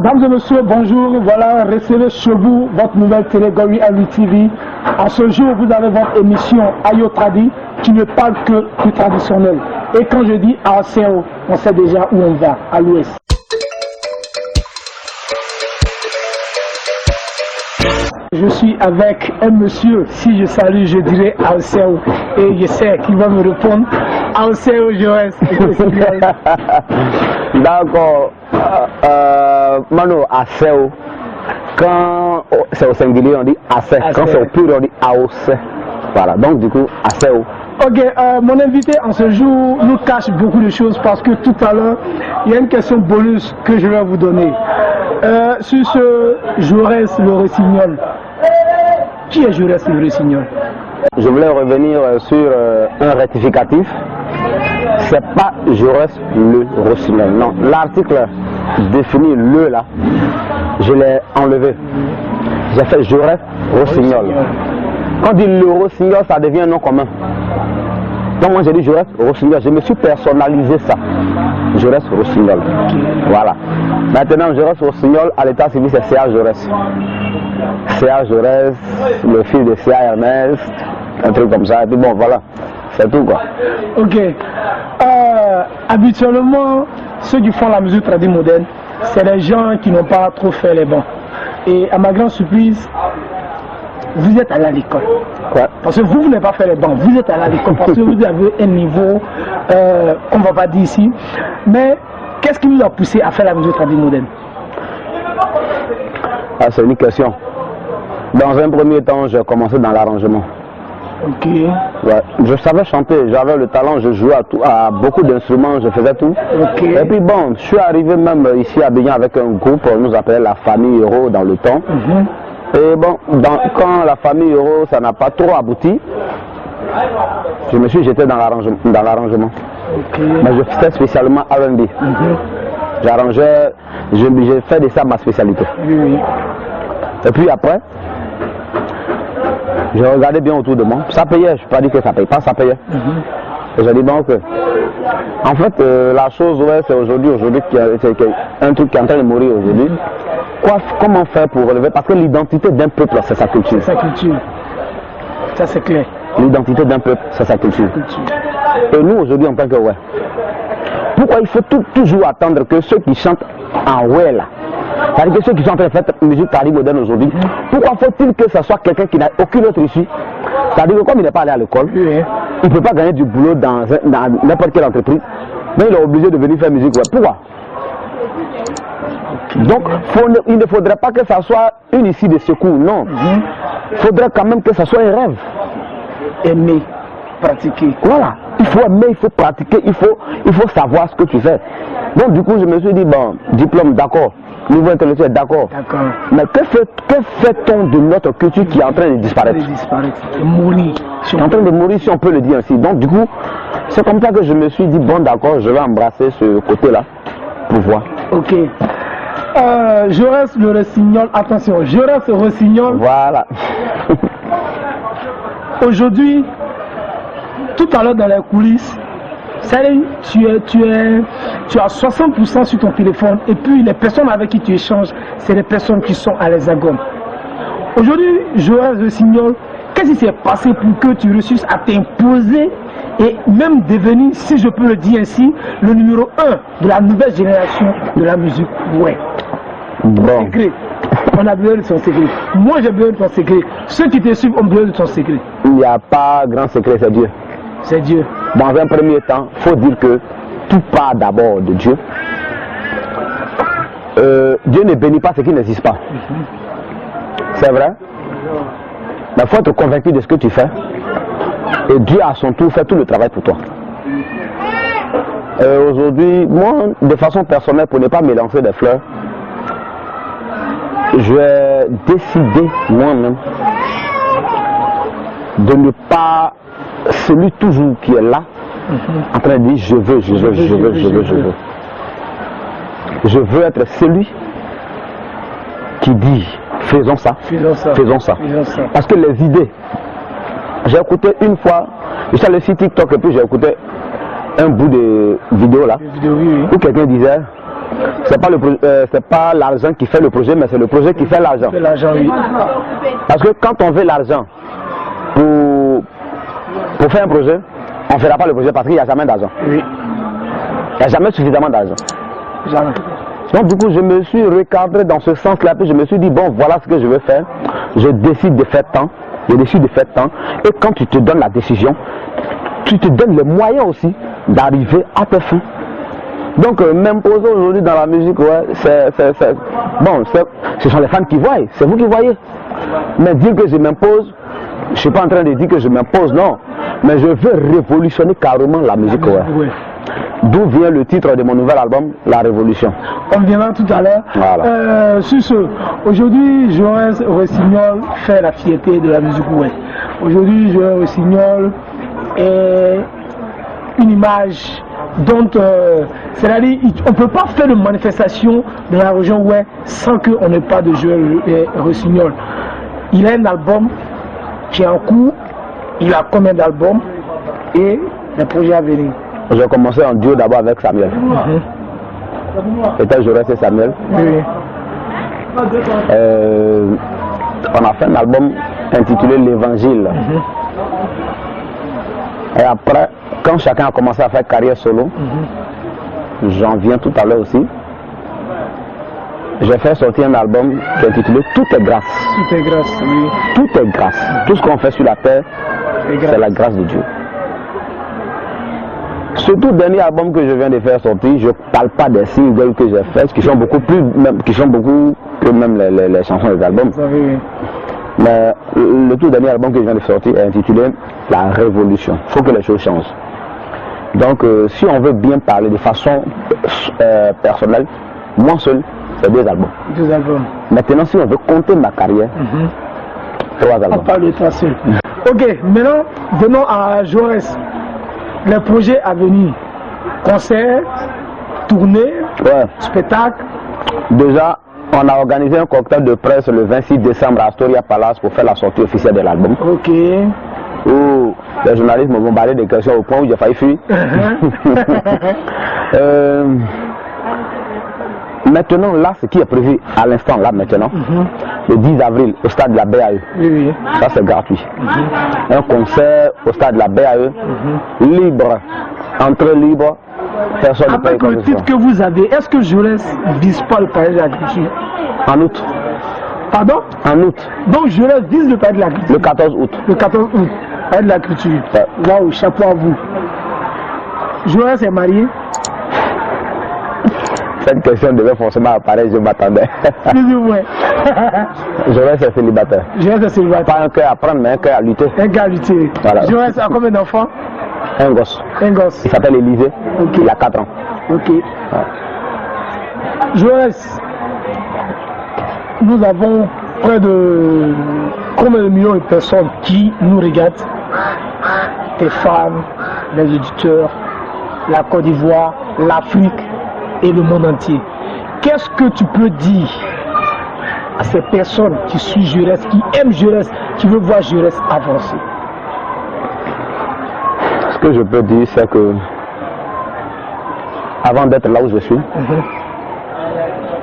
Mesdames et messieurs, bonjour. Voilà, recevez chez vous votre nouvelle télé Gori TV. En ce jour, vous avez votre émission Ayo Tradi qui ne parle que du traditionnel. Et quand je dis AOCO, on sait déjà où on va, à l'ouest. Je suis avec un monsieur, si je salue, je dirais AOCO. Et je sais qu'il va me répondre AOCO Joès. D'accord. Mano, ACO. Quand c'est au singulier, on dit AC. Quand c'est au pluriel, on dit AOC. Voilà, donc du coup, ACO. Ok, mon invité en ce jour nous cache beaucoup de choses parce que tout à l'heure, il y a une question bonus que je vais vous donner. Sur ce Jaurès le Rossignol, qui est Jaurès le Rossignol? Je voulais revenir sur un rectificatif. C'est pas Jaurès le Rossignol. Non, l'article définit le là, je l'ai enlevé. J'ai fait Jaurès Rossignol. Quand on dit le Rossignol, ça devient un nom commun. Donc moi j'ai dit Jaurès Rossignol, je me suis personnalisé ça. Jaurès Rossignol. Voilà. Maintenant Jaurès Rossignol, à l'état civil c'est C.A. Jaurès. C.A. Jaurès, le fils de C.A. Ernest, un truc comme ça. Et puis bon voilà, c'est tout quoi. Ok. Habituellement, ceux qui font la musique traditionnelle moderne, c'est les gens qui n'ont pas trop fait les bons. Et à ma grande surprise, vous êtes allé à l'école. Parce que vous n'avez pas fait les bancs, vous êtes allé à l'école parce que vous avez un niveau qu'on ne va pas dire ici. Mais qu'est-ce qui vous a poussé à faire la musique traditionnelle moderne? Ah, c'est une question. Dans un premier temps, j'ai commencé dans l'arrangement. Ok. Ouais. Je savais chanter, j'avais le talent, je jouais à beaucoup d'instruments, je faisais tout. Ok. Et puis bon, je suis arrivé même ici à Abidjan avec un groupe, on nous appelait la famille Euro dans le temps. Et bon, quand la famille Euro, ça n'a pas trop abouti, je me suis jeté dans l'arrangement. Ok. Mais je faisais spécialement R&B. J'arrangeais, j'ai fait de ça ma spécialité. Oui. Et puis après, je regardais bien autour de moi. Ça payait, je ne peux pas dire que ça ne paye pas, ça payait. Et j'ai dit bon que, en fait, la chose, ouais, c'est aujourd'hui, c'est un truc qui est en train de mourir aujourd'hui. Comment faire pour relever? Parce que l'identité d'un peuple, c'est sa culture. C'est sa culture. Ça, c'est clair. L'identité d'un peuple, c'est sa culture. Et nous, aujourd'hui, en tant que ouais, pourquoi il faut toujours attendre que ceux qui chantent en ouais là, c'est-à-dire que ceux qui sont en train de faire musique traditionnelle moderne aujourd'hui, pourquoi faut-il que ce soit quelqu'un qui n'a aucune autre issue? C'est-à-dire que comme il n'est pas allé à l'école, il ne peut pas gagner du boulot dans n'importe quelle entreprise, mais il est obligé de venir faire musique. Ouais. Pourquoi? Donc, il ne faudrait pas que ça soit une issue de secours, non. Il faudrait quand même que ça soit un rêve. Aimer, pratiquer. Voilà, il faut aimer, il faut pratiquer, il faut savoir ce que tu fais. Donc du coup, je me suis dit, bon, diplôme, d'accord, niveau intellectuel, d'accord. Mais que fait-on de notre culture qui est en train de disparaître? De mourir. En train de mourir, si on peut le dire ainsi. Donc du coup, c'est comme ça que je me suis dit, bon d'accord, je vais embrasser ce côté-là pour voir. Ok. Jaurès le Rossignol, attention, Jaurès le Rossignol. Voilà. Aujourd'hui, tout à l'heure dans les coulisses, tu as 60% sur ton téléphone et puis les personnes avec qui tu échanges, c'est les personnes qui sont à l'Hexagone. Aujourd'hui, Jaurès le Rossignol, qu'est-ce qui s'est passé pour que tu réussisses à t'imposer et même devenir, si je peux le dire ainsi, le numéro 1 de la nouvelle génération de la musique? Ouais. Bon. Secret. On a besoin de son secret. Moi j'ai besoin de ton secret. Ceux qui te suivent ont besoin de ton secret. Il n'y a pas grand secret, c'est Dieu. C'est Dieu. Dans un premier temps, il faut dire que tout part d'abord de Dieu. Dieu ne bénit pas ce qui n'existe pas. C'est vrai. Mais il faut être convaincu de ce que tu fais. Et Dieu à son tour fait tout le travail pour toi. Aujourd'hui, moi, de façon personnelle, pour ne pas me lancer des fleurs, j'ai décidé moi-même de ne pas, celui toujours qui est là, en train de dire je veux. Je veux être celui qui dit faisons ça. Parce que les idées, j'ai écouté une fois, je suis allé sur TikTok et puis j'ai écouté un bout de vidéo là, où quelqu'un disait c'est pas l'argent qui fait le projet, mais c'est le projet qui fait l'argent. Oui. Parce que quand on veut l'argent pour faire un projet, on ne fera pas le projet parce qu'il n'y a jamais d'argent. Oui. Il n'y a jamais suffisamment d'argent. Jamais. Donc du coup, je me suis recadré dans ce sens-là, puis je me suis dit, bon, voilà ce que je veux faire. Je décide de faire tant. Je décide de faire tant. Et quand tu te donnes la décision, tu te donnes les moyens aussi d'arriver à tes fins. Donc m'imposer aujourd'hui dans la musique, ouais, ce sont les fans qui voient, c'est vous qui voyez. Mais dire que je m'impose, je ne suis pas en train de dire que je m'impose, non. Mais je veux révolutionner carrément la musique, ouais. Oui. D'où vient le titre de mon nouvel album, La Révolution. On viendra tout à l'heure. Voilà. Sur ce, aujourd'hui, Joël Rossignol fait la fierté de la musique ouest. Aujourd'hui, Joël Rossignol est une image dont, c'est-à-dire, on ne peut pas faire de manifestation dans la région ouest sans qu'on n'ait pas de Joël Rossignol. Il a un album qui est en cours, il a combien d'albums et les projets à venir? J'ai commencé en duo d'abord avec Samuel. C'était Joël et Samuel. Oui. On a fait un album intitulé L'Évangile. Et après, quand chacun a commencé à faire carrière solo, j'en viens tout à l'heure aussi, j'ai fait sortir un album qui est intitulé Tout est grâce. Tout est grâce, oui. Tout est grâce. Tout ce qu'on fait sur la terre, c'est la grâce de Dieu. Ce tout dernier album que je viens de faire sortir, je ne parle pas des singles que j'ai fait, qui sont beaucoup que même les chansons des albums. Oui. Mais le tout dernier album que je viens de sortir est intitulé La Révolution. Il faut que les choses changent. Donc si on veut bien parler de façon personnelle, moi seul, c'est 2 albums. 2 albums. Maintenant, si on veut compter ma carrière, 3 albums. On parle de toi seul. Ok, maintenant, venons à Joël. Les projets à venir, concerts, tournées, spectacles. Déjà, on a organisé un cocktail de presse le 26 décembre à Astoria Palace pour faire la sortie officielle de l'album. Ok. Où les journalistes m'ont bombardé des questions au point où j'ai failli fuir. Maintenant, là, ce qui est prévu à l'instant, là, maintenant, le 10 avril, au stade de la BAE. Oui. Ça, c'est gratuit. Un concert au stade de la BAE, libre, entrée libre, personne ne paye. Avec le titre que vous avez, est-ce que Joël vise pas le palais de l'agriculture? En août. Pardon? En août. Donc Joël vise le palais de l'agriculture. Le 14 août. Le 14 août, palais de l'agriculture. Waouh, chapeau à vous. Joël s'est marié? Cette question devait forcément apparaître, je m'attendais. Plus ou moins. Joël est célibataire. Joël est célibataire. Pas un cœur à prendre, mais un cœur à lutter. Un cœur à lutter. Voilà. Joël a combien d'enfants? Un gosse. Un gosse. Il s'appelle Élisée. Okay. Il a 4 ans. Ok. Joël, nous avons près de combien de millions de personnes qui nous regardent? Tes fans, les auditeurs, la Côte d'Ivoire, l'Afrique et le monde entier. Qu'est-ce que tu peux dire à ces personnes qui suivent Joël, qui aiment Joël, qui veulent voir Joël avancer? Ce que je peux dire, c'est que avant d'être là où je suis,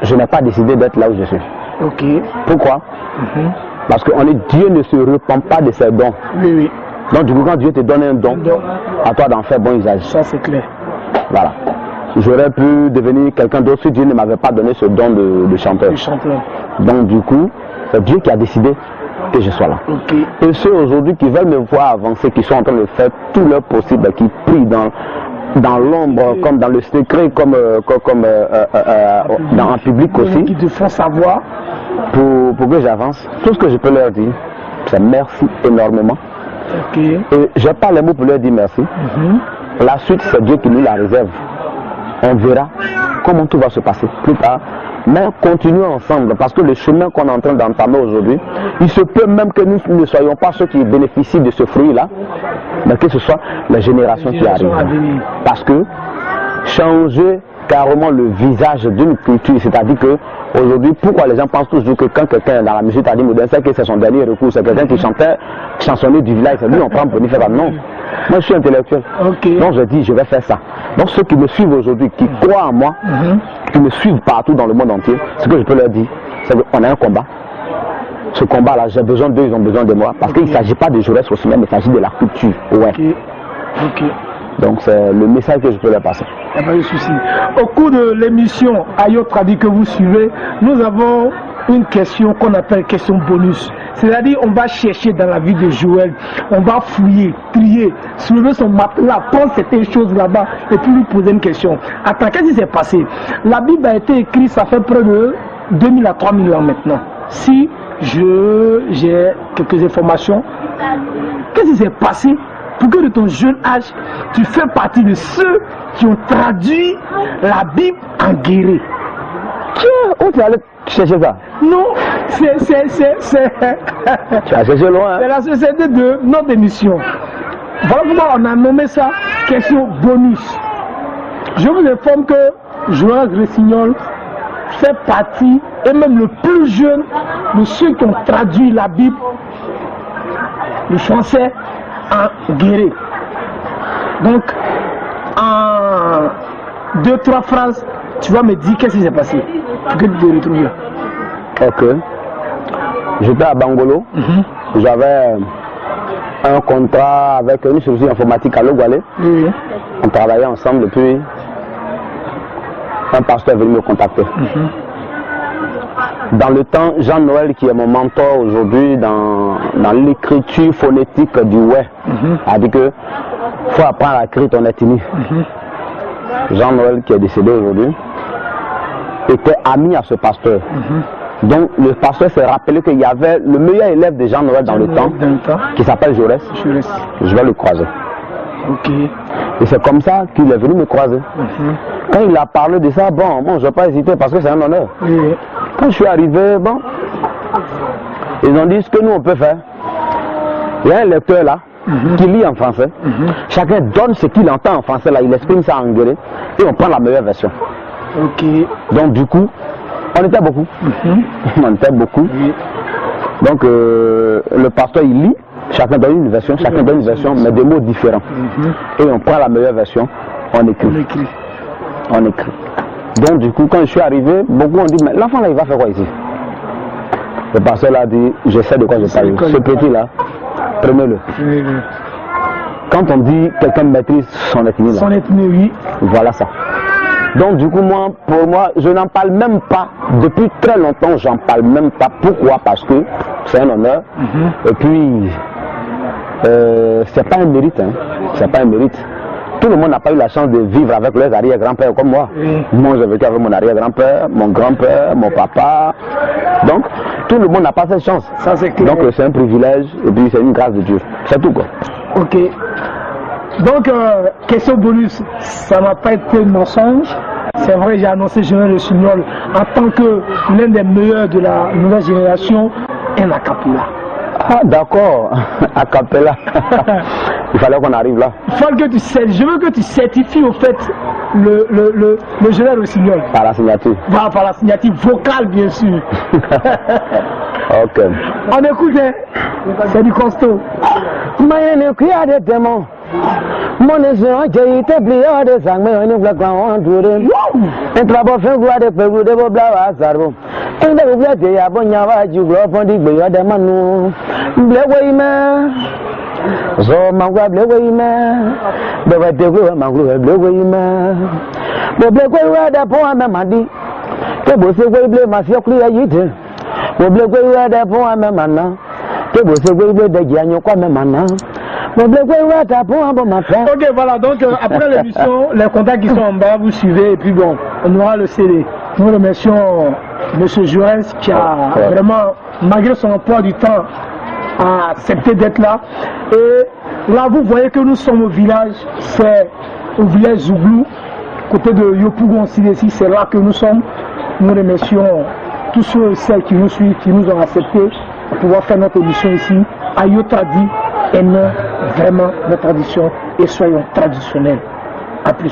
je n'ai pas décidé d'être là où je suis. Ok. Pourquoi? Parce que Dieu ne se repent pas de ses dons. Oui. Donc du coup, quand Dieu te donne un don, à toi d'en faire bon usage. Ça c'est clair. Voilà. J'aurais pu devenir quelqu'un d'autre si Dieu ne m'avait pas donné ce don de chanteur. Donc du coup, c'est Dieu qui a décidé que je sois là. Okay. Et ceux aujourd'hui qui veulent me voir avancer, qui sont en train de faire tout leur possible, qui prient dans l'ombre, comme dans le secret, comme dans un public aussi, qui te font savoir pour que j'avance, tout ce que je peux leur dire, c'est merci énormément. Okay. Et je n'ai pas les mots pour leur dire merci. La suite, c'est Dieu qui nous la réserve. On verra comment tout va se passer plus tard. Mais continuons ensemble, parce que le chemin qu'on est en train d'entamer aujourd'hui, il se peut même que nous ne soyons pas ceux qui bénéficient de ce fruit-là, mais que ce soit les générations qui arrivent. Parce que changer carrément le visage d'une culture, c'est-à-dire que aujourd'hui, pourquoi les gens pensent toujours que quand quelqu'un dans la musique a dit c'est que c'est son dernier recours, c'est quelqu'un qui chansonnait du village, c'est lui on prend pour lui faire non. Moi je suis intellectuel, donc je dis je vais faire ça. Donc ceux qui me suivent aujourd'hui, qui croient en moi, qui me suivent partout dans le monde entier, ce que je peux leur dire, c'est qu'on a un combat. Ce combat-là, j'ai besoin d'eux, ils ont besoin de moi. Parce qu'il ne s'agit pas de Jaurès Rossignol, mais il s'agit de la culture. Ouais. Donc c'est le message que je peux leur passer. Il n'y a pas de souci. Au cours de l'émission Ayo Tradi que vous suivez, nous avons une question qu'on appelle question bonus. C'est-à-dire on va chercher dans la vie de Joël, on va fouiller, trier, soulever son matelas, prendre certaines choses là-bas et puis lui poser une question. Attends, qu'est-ce qui s'est passé? La Bible a été écrite, ça fait près de 2000 à 3000 ans maintenant. Si j'ai quelques informations, qu'est-ce qui s'est passé pour que de ton jeune âge, tu fais partie de ceux qui ont traduit la Bible en guéré? Où tu allais chercher ça? Non, c'est tu as cherché loin. Hein? C'est la société de notre émission. Voilà pourquoi on a nommé ça question bonus. Je vous informe que Joël Rossignol fait partie, et même le plus jeune, de ceux qui ont traduit la Bible, le français, en guéré. Donc, en 2-3 phrases, tu vas me dire qu'est-ce qui s'est passé pour que tu te retrouves. Ok. J'étais à Bangolo. J'avais un contrat avec une société informatique à Logwale. On travaillait ensemble et puis un pasteur est venu me contacter. Dans le temps, Jean-Noël, qui est mon mentor aujourd'hui dans l'écriture phonétique du ouais, a dit que faut apprendre à écrire ton ethnie. Jean-Noël, qui est décédé aujourd'hui, était ami à ce pasteur. Donc le pasteur s'est rappelé qu'il y avait le meilleur élève de Jean-Noël dans le temps, qui s'appelle Jaurès. Je vais le croiser. Et c'est comme ça qu'il est venu me croiser. Quand il a parlé de ça, bon, je ne vais pas hésiter parce que c'est un honneur. Quand je suis arrivé, bon, ils ont dit ce que nous on peut faire. Il y a un lecteur là qui lit en français. Chacun donne ce qu'il entend en français là, il exprime ça en anglais et on prend la meilleure version. Donc du coup, on était beaucoup. On était beaucoup. Donc le pasteur il lit, chacun donne une version, mais des mots différents. Et on prend la meilleure version, on écrit. Donc du coup, quand je suis arrivé, beaucoup ont dit, mais l'enfant là il va faire quoi ici? Le pasteur là a dit, je sais de quoi je parle. Ce petit là, prenez-le. Quand on dit quelqu'un maîtrise son ethnie là, oui. Voilà ça. Donc du coup, pour moi, je n'en parle même pas. Depuis très longtemps, j'en parle même pas. Pourquoi? Parce que c'est un honneur. Et puis, c'est pas un mérite. C'est pas un mérite. Tout le monde n'a pas eu la chance de vivre avec leurs arrière-grands-pères comme moi. Moi, j'ai vécu avec mon arrière-grand-père, mon grand-père, mon papa. Donc, tout le monde n'a pas cette chance. Ça, c'est clair. Donc, c'est un privilège et puis c'est une grâce de Dieu. C'est tout quoi. Ok. Donc, question bonus, ça n'a pas été un mensonge. C'est vrai, j'ai annoncé Joël Rossignol en tant que l'un des meilleurs de la nouvelle génération, un acapella. Ah, d'accord, acapella. Il fallait qu'on arrive là. Il faut que tu je veux que tu certifies au fait le Joël Rossignol. Par la signature. Voilà, par la signature vocale, bien sûr. Ok. On écoute, c'est du costaud. Des démons. Mon échange j'ai été plié de sang, mais on est bloqué en touré. Un travail fait voir des peuples de vos blagues à Sarbo. Un des blagues de Yabonia, du globe, on dit que de Manu. Blewayman. So, Mangua Blewayman. The Dego, Mangua Blewayman. The Bleway, the poem, Mamadi. The Bosse Way, Masio Clear Eater. The Bleway, the poem, Mamma. The Bosse Way, the Giano Mamma. Ok, voilà, donc après l'émission, les contacts qui sont en bas, vous suivez et puis bon, on aura le CD. Nous remercions M. Joël qui a vraiment, malgré son emploi du temps, a accepté d'être là. Et là, vous voyez que nous sommes au village, c'est au village Zouglou, côté de Yopougon, ici, c'est là que nous sommes. Nous remercions tous ceux et celles qui nous suivent, qui nous ont accepté pour pouvoir faire notre émission ici. Ayo Tradi. Aimons vraiment nos traditions et soyons traditionnels. A plus.